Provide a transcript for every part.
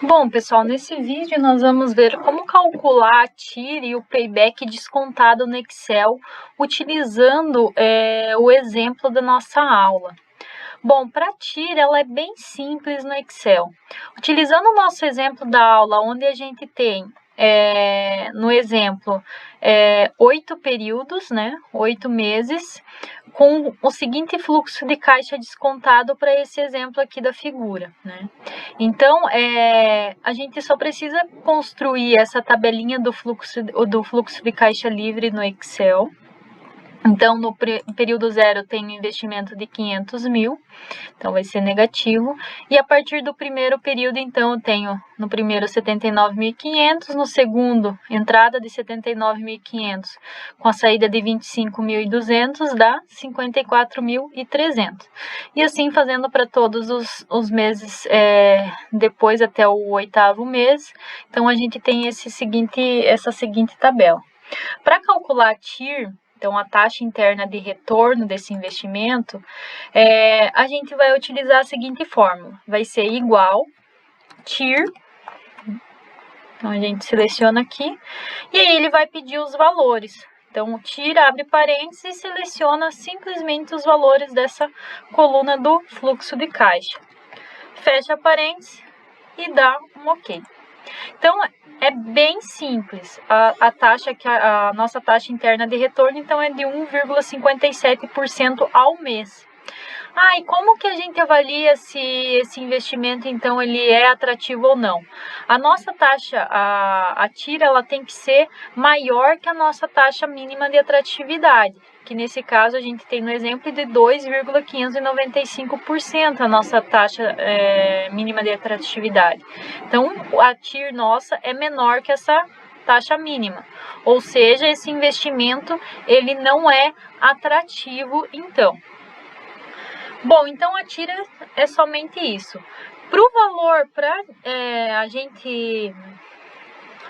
Bom, pessoal, nesse vídeo nós vamos ver como calcular a TIR e o payback descontado no Excel, utilizando o exemplo da nossa aula. Bom, para a TIR, ela é bem simples no Excel. Utilizando o nosso exemplo da aula, onde a gente tem, no exemplo, 8 períodos, né, 8 meses, com o seguinte fluxo de caixa descontado para esse exemplo aqui da figura, né? Então, a gente só precisa construir essa tabelinha do fluxo de caixa livre no Excel. Então, no período 0 tem um investimento de 500 mil, então vai ser negativo. E a partir do primeiro período, então, eu tenho no primeiro 79.500, no segundo entrada de 79.500, com a saída de 25.200, dá 54.300. E assim fazendo para todos os meses depois até o 8º mês. Então, a gente tem essa seguinte tabela. Para calcular a TIR, então, a taxa interna de retorno desse investimento, a gente vai utilizar a seguinte fórmula. Vai ser igual TIR, então a gente seleciona aqui, e aí ele vai pedir os valores. Então, o TIR abre parênteses e seleciona simplesmente os valores dessa coluna do fluxo de caixa. Fecha parênteses e dá um OK. Então, é bem simples. A nossa taxa interna de retorno, então, é de 1,57% ao mês. E como que a gente avalia se esse investimento, então, ele é atrativo ou não? A nossa taxa, a TIR, ela tem que ser maior que a nossa taxa mínima de atratividade, que nesse caso a gente tem no exemplo de 2,595% a nossa taxa mínima de atratividade. Então, a TIR nossa é menor que essa taxa mínima, ou seja, esse investimento ele não é atrativo, então. Bom, então a TIR é somente isso. Para o valor, para a gente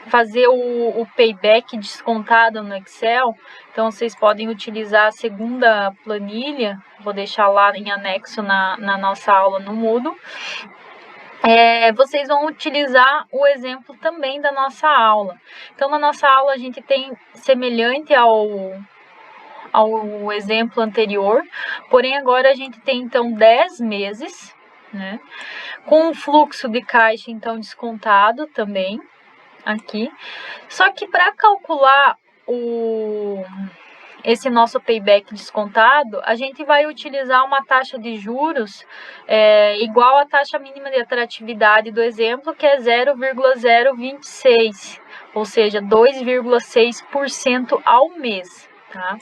fazer o payback descontado no Excel, então vocês podem utilizar a segunda planilha, vou deixar lá em anexo na nossa aula no Moodle. Vocês vão utilizar o exemplo também da nossa aula. Então, na nossa aula a gente tem semelhante ao exemplo anterior, porém agora a gente tem então 10 meses, né, com um fluxo de caixa então descontado também aqui. Só que para calcular esse nosso payback descontado, a gente vai utilizar uma taxa de juros igual à taxa mínima de atratividade do exemplo, que é 0,026, ou seja, 2,6% ao mês. Tá?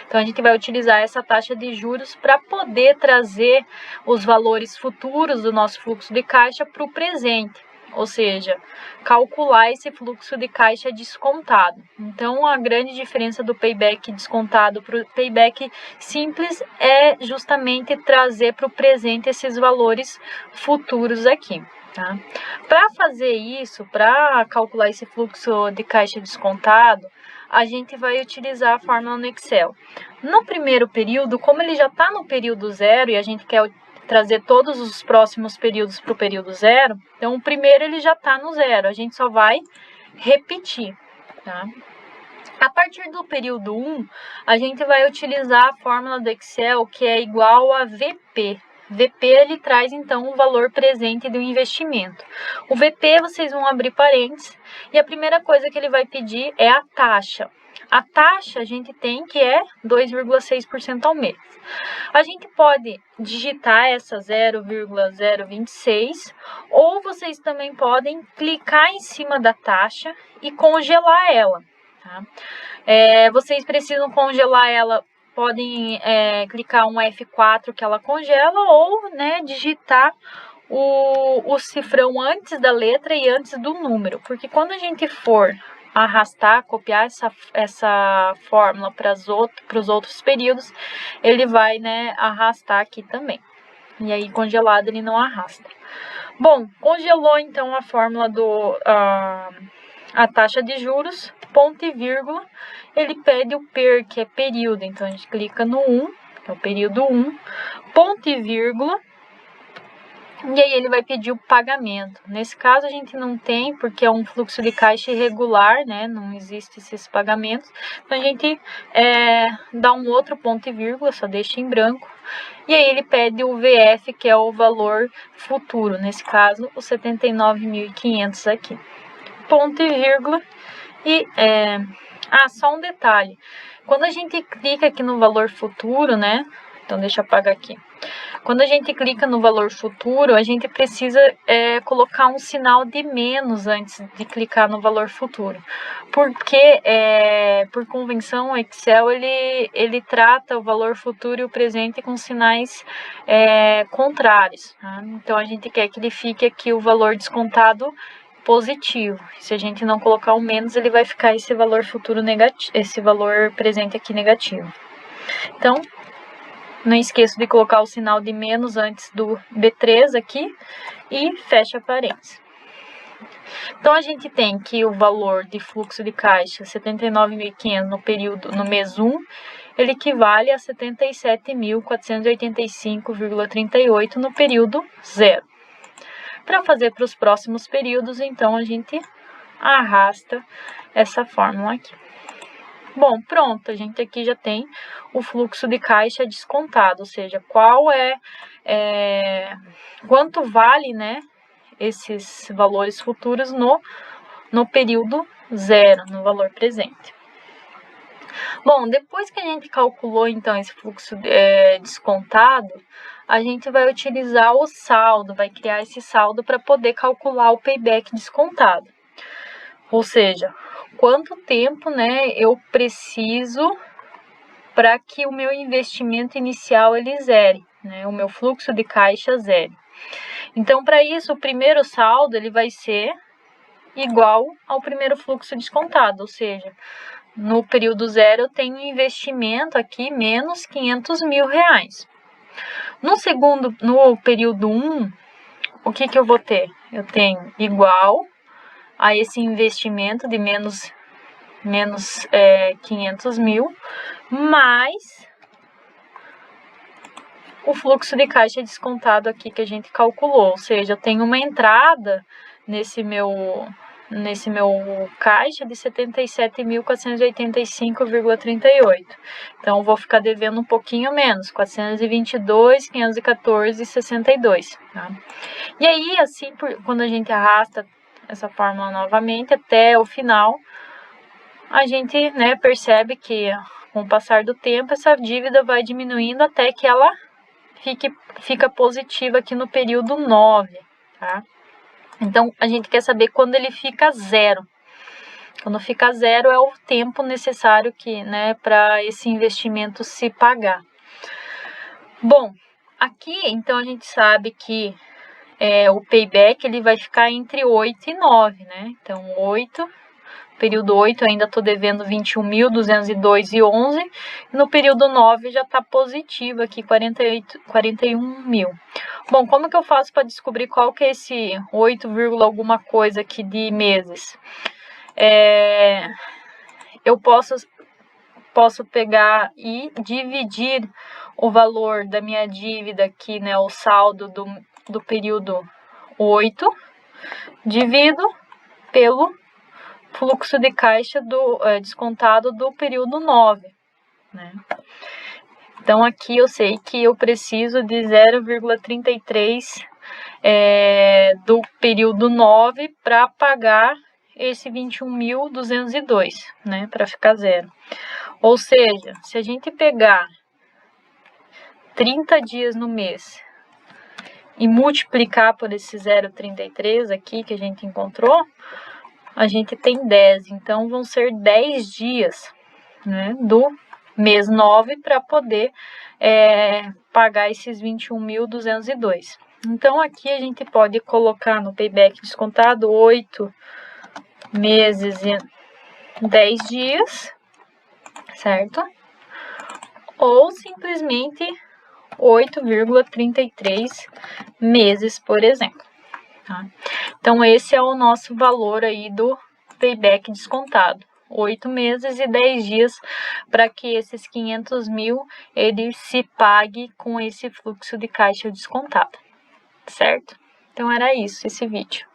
Então, a gente vai utilizar essa taxa de juros para poder trazer os valores futuros do nosso fluxo de caixa para o presente, ou seja, calcular esse fluxo de caixa descontado. Então, a grande diferença do payback descontado para o payback simples é justamente trazer para o presente esses valores futuros aqui. Tá? Para fazer isso, para calcular esse fluxo de caixa descontado, a gente vai utilizar a fórmula no Excel. No primeiro período, como ele já está no período 0 e a gente quer trazer todos os próximos períodos para o período 0, então o primeiro ele já está no 0, a gente só vai repetir. Tá? A partir do período 1, a gente vai utilizar a fórmula do Excel que é igual a VP. VP ele traz então o valor presente do investimento. O VP vocês vão abrir parênteses e a primeira coisa que ele vai pedir é a taxa. A taxa a gente tem que é 2,6% ao mês. A gente pode digitar essa 0,026 ou vocês também podem clicar em cima da taxa e congelar ela. Tá? Vocês precisam congelar ela. Podem clicar um F4 que ela congela ou digitar o cifrão antes da letra e antes do número. Porque quando a gente for arrastar, copiar essa fórmula para os outros períodos, ele vai arrastar aqui também. E aí congelado ele não arrasta. Bom, congelou então a fórmula a taxa de juros, ponto e vírgula, ele pede o PER, que é período, então a gente clica no 1, que é o período 1, ponto e vírgula, E aí ele vai pedir o pagamento. Nesse caso a gente não tem, porque é um fluxo de caixa irregular, né? Não existe esses pagamentos. Então a gente dá um outro ponto e vírgula, só deixa em branco. E aí ele pede o VF, que é o valor futuro. Nesse caso, os 79.500 aqui. Ponto e vírgula. E, só um detalhe. Quando a gente clica aqui no valor futuro, né? Então deixa eu apagar aqui. Quando a gente clica no valor futuro, a gente precisa colocar um sinal de menos antes de clicar no valor futuro. Porque, por convenção, o Excel ele trata o valor futuro e o presente com sinais contrários. Tá? Então, a gente quer que ele fique aqui o valor descontado positivo. Se a gente não colocar o menos, ele vai ficar esse valor futuro negativo, esse valor presente aqui negativo. Então, não esqueça de colocar o sinal de menos antes do B3 aqui e fecha parênteses. Então, a gente tem que o valor de fluxo de caixa 79.500 no mês 1, ele equivale a 77.485,38 no período 0. Para fazer para os próximos períodos, então, a gente arrasta essa fórmula aqui. Bom, pronto, a gente aqui já tem o fluxo de caixa descontado, ou seja, quanto vale, né, esses valores futuros no período 0, no valor presente. Bom, depois que a gente calculou, então, esse fluxo descontado, a gente vai utilizar o saldo, vai criar esse saldo para poder calcular o payback descontado. Ou seja, quanto tempo, né, eu preciso para que o meu investimento inicial ele zere, né, o meu fluxo de caixa zere. Então, para isso, o primeiro saldo ele vai ser igual ao primeiro fluxo descontado, ou seja, no período 0 eu tenho um investimento aqui menos 500 mil reais. No período 1, o que eu vou ter? Eu tenho igual a esse investimento de menos 500 mil, mais o fluxo de caixa descontado aqui que a gente calculou. Ou seja, eu tenho uma entrada nesse meu caixa de 77.485,38. Então, eu vou ficar devendo um pouquinho menos, 422.514,62. Tá? E aí, assim, quando a gente arrasta essa fórmula novamente até o final, a gente, né, percebe que com o passar do tempo essa dívida vai diminuindo até que ela fica positiva aqui no período 9, tá? Então, a gente quer saber quando ele fica 0. Quando fica 0 é o tempo necessário né, para esse investimento se pagar. Bom, aqui, então, a gente sabe que o payback ele vai ficar entre 8 e 9, né? Então, período 8 eu ainda estou devendo 21.202,11. No período 9 já está positivo aqui, 41 mil. Bom, como que eu faço para descobrir qual que é esse 8, alguma coisa aqui de meses? Eu posso pegar e dividir o valor da minha dívida aqui, né, o saldo do período 8, divido pelo fluxo de caixa descontado do período 9, né? Então, aqui eu sei que eu preciso de 0,33 do período 9 para pagar esse 21.202, né? Para ficar 0. Ou seja, se a gente pegar 30 dias no mês e multiplicar por esse 0,33 aqui que a gente encontrou, a gente tem 10, então vão ser 10 dias, né, do mês 9 para poder pagar esses 21.202. Então, aqui a gente pode colocar no payback descontado 8 meses e 10 dias, certo? Ou simplesmente 8,33 meses, por exemplo. Tá? Então, esse é o nosso valor aí do payback descontado. 8 meses e 10 dias para que esses 500 mil ele se pague com esse fluxo de caixa descontado. certo? Então era isso, esse vídeo.